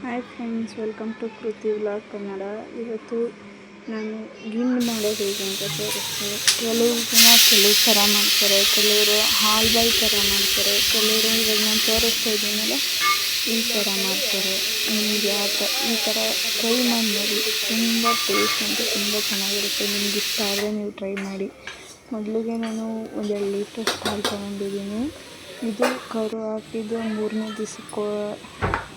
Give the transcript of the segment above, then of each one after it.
Hi friends, welcome to ಕೃತಿ vlog Kannada. ಇವತ್ತು ನಾನು ಗಿಣ್ಣು ಮಾಡೋದು ಹೇಗೆ ಅಂತ ತೋರಿಸ್ತೀನಿ. ಕೆಲವು ಜನ ಕೆಲವು ಥರ ಮಾಡ್ತಾರೆ, ಕೆಲವರು ಹಾಲು ಬಾಯಿ ಥರ ಮಾಡ್ತಾರೆ, ಕೆಲವರು ಇವಾಗ ನಾನು ತೋರಿಸ್ತಾ ಇದ್ದೀನಲ್ಲ ಈ ಥರ ಮಾಡ್ತಾರೆ. ನಿಮಗೆ ಈ ಥರ ಟ್ರೈ ಮಾಡಿ ನೋಡಿ. ತುಂಬ ಟೇಸ್ಟ್ ಅಂತ ತುಂಬ ಚೆನ್ನಾಗಿರುತ್ತೆ. ನಿಮ್ಗೆ ಇಷ್ಟ ಆದರೆ ನೀವು ಟ್ರೈ ಮಾಡಿ. ಮೊದಲಿಗೆ ನಾನು 1-2 ಲೀಟ್ರಷ್ಟು ಹಾಲು ತೊಗೊಂಡಿದ್ದೀನಿ. ಇದು ಕರು ಹಾಕಿದ್ದು 3ನೇ ದಿವಸಕ್ಕೆ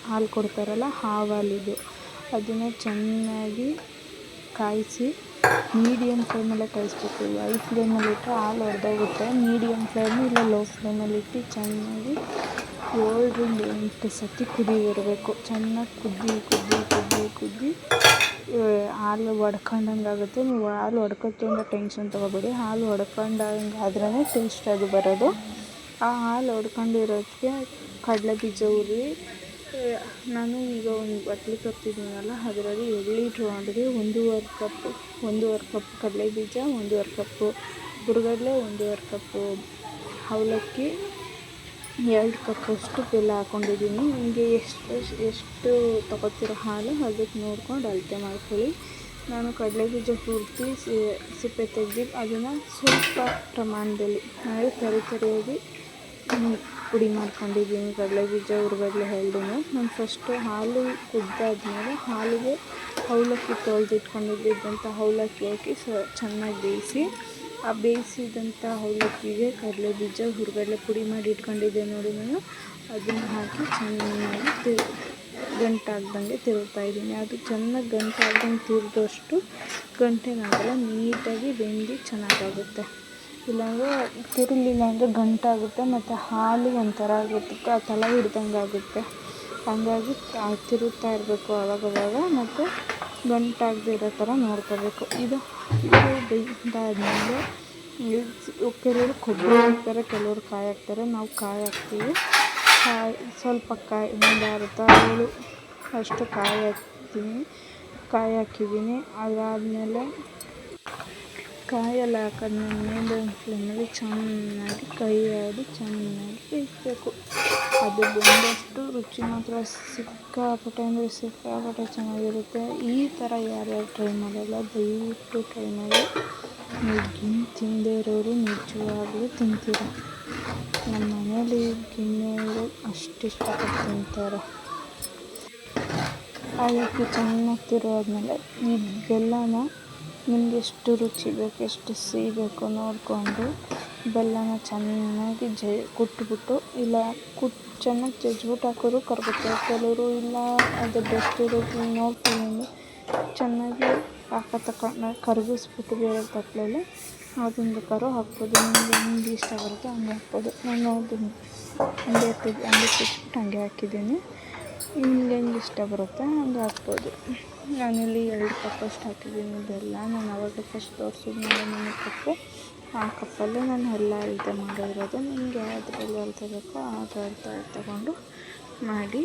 ಹಾಲು ಕೊಡ್ತಾರಲ್ಲ, ಹಾಲಿದು. ಅದನ್ನು ಚೆನ್ನಾಗಿ ಕಾಯಿಸಿ ಮೀಡಿಯಮ್ ಫ್ಲೇಮಲ್ಲೇ ಕಾಯಿಸ್ಬೇಕು. ಹೈ ಫ್ಲೇಮಲ್ಲಿ ಇಟ್ಟರೆ ಹಾಲು ಹೊಡೆದೋಗುತ್ತೆ. ಮೀಡಿಯಮ್ ಫ್ಲೇಮು ಇಲ್ಲ ಲೋ ಫ್ಲೇಮಲ್ಲಿಟ್ಟು ಚೆನ್ನಾಗಿ 7-8 ಸತಿ ಕುದಿ ಬರಬೇಕು. ಚೆನ್ನಾಗಿ ಕುದ್ದಿ ಹಾಲು ಒಡ್ಕೊಂಡಂಗೆ ಆಗುತ್ತೆ. ನೀವು ಹಾಲು ಒಡ್ಕೊತು ಅಂತ ಟೆನ್ಷನ್ ತೊಗೋಬೇಡಿ. ಹಾಲು ಒಡ್ಕೊಂಡಂಗೆ ಆದ್ರೇ ಟೇಸ್ಟ್ ಅದು ಬರೋದು. ಆ ಹಾಲು ಹೊಡ್ಕೊಂಡಿರೋದಕ್ಕೆ ಕಡಲೆ ಬೀಜ ಹುರಿ. ನಾನು ಈಗ ಒಂದು ಬಟ್ಲು ತರ್ತಿದ್ದೀನಲ್ಲ, ಅದರಲ್ಲಿ 2 ಲೀಟ್ರ್ ಹಾಲಿಗೆ 1.5 ಕಪ್ ಕಡಲೆ ಬೀಜ, 1.5 ಕಪ್ಪು ಹುರ್ಗಡ್ಲೆ, 1.5 ಕಪ್ಪು ಅವಲಕ್ಕಿ, 2 ಕಪ್ಪಷ್ಟು ಬೆಲ್ಲ ಹಾಕ್ಕೊಂಡಿದ್ದೀನಿ. ನಿಮಗೆ ಎಷ್ಟು ತೊಗೊತಿರೋ ಹಾಲು ಅದಕ್ಕೆ ನೋಡ್ಕೊಂಡು ಅಳತೆ ಮಾಡ್ಕೊಳ್ಳಿ. ನಾನು ಕಡಲೆ ಬೀಜ ಹುರಿದು ಸಿಪ್ಪೆ ತೆಗೆದು ಅದನ್ನು ಸ್ವಲ್ಪ ಪ್ರಮಾಣದಲ್ಲಿ ತರಿಯಾಗಿ ಪುಡಿ ಮಾಡ್ಕೊಂಡಿದ್ದೀನಿ. ಕಡಲೆ ಬೀಜ, ಹುರ್ಗಡ್ಲೆ ಎರಡೂ. ನಾನು ಫಸ್ಟು ಹಾಲು ಕುದ್ದಾದ್ಮೇಲೆ ಹಾಲಿಗೆ ಅವಲಕ್ಕಿ ತೊಳೆದಿಟ್ಕೊಂಡಿದ್ದಂಥ ಅವಲಕ್ಕಿ ಹಾಕಿ ಚೆನ್ನಾಗಿ ಬೇಯಿಸಿ, ಆ ಬೇಯಿಸಿದಂಥ ಅವಲಕ್ಕಿಗೆ ಕಡಲೆ ಬೀಜ, ಹುರ್ಗಡ್ಲೆ ಪುಡಿ ಮಾಡಿ ಇಟ್ಕೊಂಡಿದ್ದೆ ನೋಡಿ ನಾನು, ಅದನ್ನು ಹಾಕಿ ಚೆನ್ನಾಗಿ ಗಂಟಾಗ್ದಂಗೆ ತಿರುಗ್ತಾಯಿದ್ದೀನಿ. ಅದು ಚೆನ್ನಾಗಿ ಗಂಟಾಗ್ದಂಗೆ ತಿರುದಷ್ಟು ಗಂಟೆನಾಗಲ್ಲ, ನೀಟಾಗಿ ಬೆಂದು ಚೆನ್ನಾಗಾಗುತ್ತೆ. ಇಲ್ಲಾಂದರೆ ತಿರುಗಲಿಲ್ಲ ಅಂದರೆ ಗಂಟಾಗುತ್ತೆ ಮತ್ತು ಹಾಲು ಒಂಥರ ಆಗುತ್ತೆ, ತಳ ಹಿಡ್ದಂಗೆ ಆಗುತ್ತೆ. ಹಂಗಾಗಿ ತಿರುಗ್ತಾ ಇರಬೇಕು ಆವಾಗವಾಗ, ಮತ್ತು ಗಂಟಾಗದೇ ಇರೋ ಥರ ನೋಡ್ಕೋಬೇಕು. ಇದು ಬೇಯ್ದಾದ್ಮೇಲೆ ಕೆಲವರು ಕೊಬ್ಬರಿ ಹಾಕ್ತಾರೆ, ಕೆಲವರು ಕಾಯಿ ಹಾಕ್ತಾರೆ. ನಾವು ಕಾಯಿ ಹಾಕ್ತೀವಿ. ಸ್ವಲ್ಪ ಕಾಯಿ, ಒಂದು ಅರ್ಧ ಹೋಳು ಅಷ್ಟು ಕಾಯಿ ಹಾಕಿದ್ದೀನಿ. ಅದಾದಮೇಲೆ ಕಾಯೆಲ್ಲ ಹಾಕಿದ್ಮೇಲೆ ಮೇಲೆ ಫ್ಲೇಮಲ್ಲಿ ಚೆನ್ನಾಗಿ ಕೈ ಆಡಿ ಚೆನ್ನಾಗಿ ಬೇಯಿಸಬೇಕು. ಅದು ಬೆಂದಷ್ಟು ರುಚಿ ಮಾತ್ರ ಸಿಕ್ಕಾಪಟ್ಟೆ ಚೆನ್ನಾಗಿರುತ್ತೆ. ಈ ಥರ ಯಾರ್ಯಾರು ಟ್ರೈ ಮಾಡಲ್ಲ ದಯವಿಟ್ಟು ಟ್ರೈ ಮಾಡಿ. ನೀವು ಗಿಣ್ಣು ತಿಂದೇ ಇರೋರು ನಿಜವಾಗ್ಲೂ ತಿಂತೀರ. ನಮ್ಮ ಮನೇಲಿ ಗಿಣ್ಣು ಅಷ್ಟು ಇಷ್ಟಪಟ್ಟು ತಿಂತಾರೆ. ಅದಕ್ಕೆ ಚೆನ್ನಾಗಿ ತಿರುವಾದ್ಮೇಲೆ ಈ ಬೆಲ್ಲನ ನಿಮ್ಗೆ ಎಷ್ಟು ರುಚಿ ಬೇಕು, ಎಷ್ಟು ಸಿಹಿ ಬೇಕು ನೋಡಿಕೊಂಡು ಬೆಲ್ಲನ ಚೆನ್ನಾಗಿ ಕುಟ್ಬಿಟ್ಟು, ಇಲ್ಲ ಚೆನ್ನಾಗಿ ಜಜ್ಜಿಬಿಟ್ಟು ಹಾಕೋರು ಕರಗುತ್ತೆ. ಕೆಲವರು ಇಲ್ಲ ಅದು ಡಸ್ಟ್ ಇರೋದು ನೋಡ್ಕೊಂಡು ಚೆನ್ನಾಗಿ ಕರಗಿಸ್ಬಿಟ್ಟು ಬೇರೆ ತಪ್ಪಲೆಲ್ಲ ಅದನ್ನು ಬೇಕಾದ್ರೂ ಹಾಕ್ಬೋದು. ನಿಮಗೆ ಹೆಂಗೆ ಇಷ್ಟ ಬರುತ್ತೆ ಹಂಗೆ ಹಾಕ್ಬೋದು. ನಾನು ನೋಡ್ತೀನಿ ಹಂಗೆ ಕುಚ್ಬಿಟ್ಟು ಹಂಗೆ ಹಾಕಿದ್ದೀನಿ. ನಿಮ್ಗೆ ಹೆಂಗೆ ಇಷ್ಟ ಬರುತ್ತೆ ಹಂಗೆ ಹಾಕ್ಬೋದು. ನಾನಿಲ್ಲಿ 2 ಕಪ್ಪಷ್ಟು ಹಾಕಿದ್ದೀನಿ ಬೆಲ್ಲ. ನಾನು ಆವಾಗ ಫಸ್ಟ್ ತೋರಿಸಿದ್ಮೇಲೆ 3 ಕಪ್ಪು, ಆ ಕಪ್ಪಲ್ಲೇ ನಾನು ಎಲ್ಲ ಅಳತೆ ಮಾಡಿರೋದು. ನಿಮಗೆ ಯಾವುದ್ರಲ್ಲಿ ಅಳತೆ ಬೇಕೋ ಆ ಅಳತೆ ತಗೊಂಡು ಮಾಡಿ.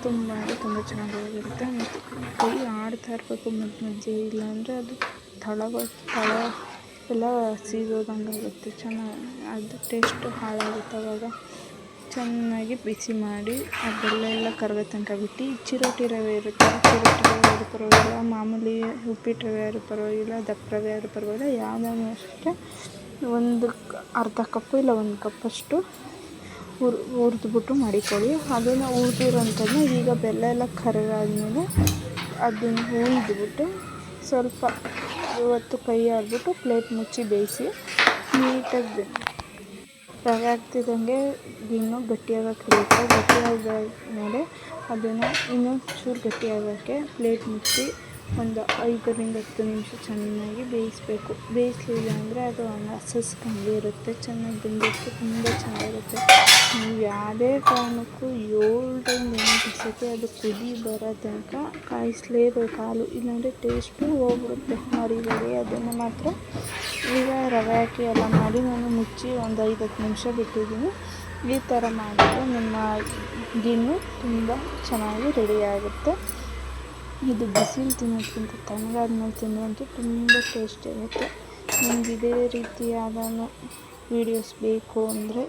ತುಂಬ ಚೆನ್ನಾಗಿರುತ್ತೆ. ಮತ್ತು ಕೈ ಆಡ್ತಾ ಇರಬೇಕು ಮಧ್ಯೆ, ಇಲ್ಲಾಂದರೆ ಅದು ತಳ ಎಲ್ಲ ಸೀದೋದಂಗೆ ಆಗುತ್ತೆ. ಅದು ಟೇಸ್ಟು ಹಾಳಾಗುತ್ತೆ. ಆವಾಗ ಚೆನ್ನಾಗಿ ಬಿಸಿ ಮಾಡಿ ಆ ಬೆಲ್ಲ ಎಲ್ಲ ಕರಗೋ ತನಕ ಬಿಟ್ಟು, ಚಿರೋಟಿ ರವೆ ಇರುತ್ತೆ, ಚಿರೋಟಿ ರವೆ ಆದ್ರೂ ಪರವಾಗಿಲ್ಲ, ಮಾಮೂಲಿ ಉಪ್ಪಿಟ್ಟು ರವೆ ಆದ್ರೂ ಪರವಾಗಿಲ್ಲ, ದಪ್ಪ ರವೆ ಆದ್ರೂ ಪರವಾಗಿಲ್ಲ, ಯಾವುದಾದ್ರೂ ಅಷ್ಟೇ ಒಂದು ಅರ್ಧ ಕಪ್ಪು ಇಲ್ಲ 1 ಕಪ್ಪಷ್ಟು ಹುರಿದ್ಬಿಟ್ಟು ಮಾಡಿಕೊಳ್ಳಿ. ಅದನ್ನು ಹುರಿದಿರೋಂಥದ್ದನ್ನ ಈಗ ಬೆಲ್ಲ ಎಲ್ಲ ಕರಗಾದ್ಮೇಲೆ ಅದನ್ನು ಹುರಿದ್ಬಿಟ್ಟು ಸ್ವಲ್ಪ ಹೊತ್ತು ಕೈ ಆಡಿಬಿಟ್ಟು ಪ್ಲೇಟ್ ಮುಚ್ಚಿ ಬೇಯಿಸಿ ನೀಟಾಗಿ ರವೆ ಆಗ್ತಿದ್ದಂಗೆ ಗಿಣ್ಣು ಗಟ್ಟಿಯಾಗಕ್ಕೆ ಇರುತ್ತೆ. ಗಟ್ಟಿಯಾದ್ಮೇಲೆ ಅದನ್ನು ಇನ್ನೊಂದು ಚೂರು ಗಟ್ಟಿಯಾಗೋಕ್ಕೆ ಪ್ಲೇಟ್ ಮುಚ್ಚಿ ಒಂದು 5-10 ನಿಮಿಷ ಚೆನ್ನಾಗಿ ಬೇಯಿಸಬೇಕು. ಬೇಯಿಸಲಿಲ್ಲ ಅಂದರೆ ಅದು ಹಂಗೆ ಇರುತ್ತೆ. ಚೆನ್ನಾಗಿ ಬೆಂದಿರುತ್ತೆ, ತುಂಬ ಚೆನ್ನಾಗಿರುತ್ತೆ. ನೀವು ಯಾವುದೇ ಕಾರಣಕ್ಕೂ 7-8 ಸತಿ ಅದು ಕುದಿ ಬರೋ ತನಕ ಕಾಯಿಸಲೇಬೇಕು ಹಾಲು, ಇಲ್ಲಾಂದರೆ ಟೇಸ್ಟು ಹೋಗ್ಬಿಡುತ್ತೆ. ಮರಿಬೇಡಿ ಅದನ್ನು ಮಾತ್ರ. ಈಗ ರವೆ ಹಾಕಿ ಎಲ್ಲ ಮಾಡಿ ನಾನು ಮುಚ್ಚಿ ಒಂದು 5-10 ನಿಮಿಷ ಬಿಟ್ಟಿದ್ದೀನಿ. ಈ ಥರ ಮಾಡಿದರೆ ನಿಮ್ಮ ಗಿಣ್ಣು ತುಂಬ ಚೆನ್ನಾಗಿ ರೆಡಿಯಾಗುತ್ತೆ. ಇದು ಬಿಸಿಲು ತಿನ್ನೋದಕ್ಕಿಂತ ತಣ್ಣಗಾದ್ಮೇಲೆ ತಿನ್ನೋದು ತುಂಬ ಟೇಸ್ಟ್ ಇರುತ್ತೆ. ನಿಮ್ಗೆ ಇದೇ ರೀತಿಯಾದ ವೀಡಿಯೋಸ್ ಬೇಕು ಅಂದರೆ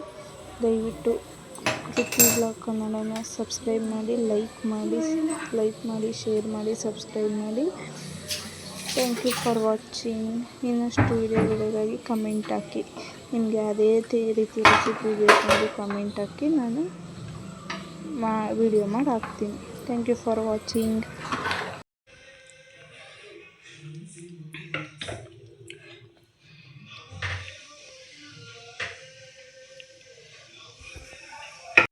ದಯವಿಟ್ಟು ಕೃತಿ ಬ್ಲಾಗ್ ಕನ್ನಡನ ಸಬ್ಸ್ಕ್ರೈಬ್ ಮಾಡಿ, ಲೈಕ್ ಮಾಡಿ, ಶೇರ್ ಮಾಡಿ, ಸಬ್ಸ್ಕ್ರೈಬ್ ಮಾಡಿ. Thank you for watching. ಇನ್ನಷ್ಟು ವಿಡಿಯೋಗಳಿಗಾಗಿ ಕಮೆಂಟ್ ಹಾಕಿ. ನಿಮಗೆ ಅದೇ ರೀತಿ ರೆಸಿಪಿ ಬೇಕಂದ್ರೆ ಕಮೆಂಟ್ ಹಾಕಿ, ನಾನು ವಿಡಿಯೋ ಮಾಡಿ ಹಾಕ್ತೀನಿ. Thank you for watching.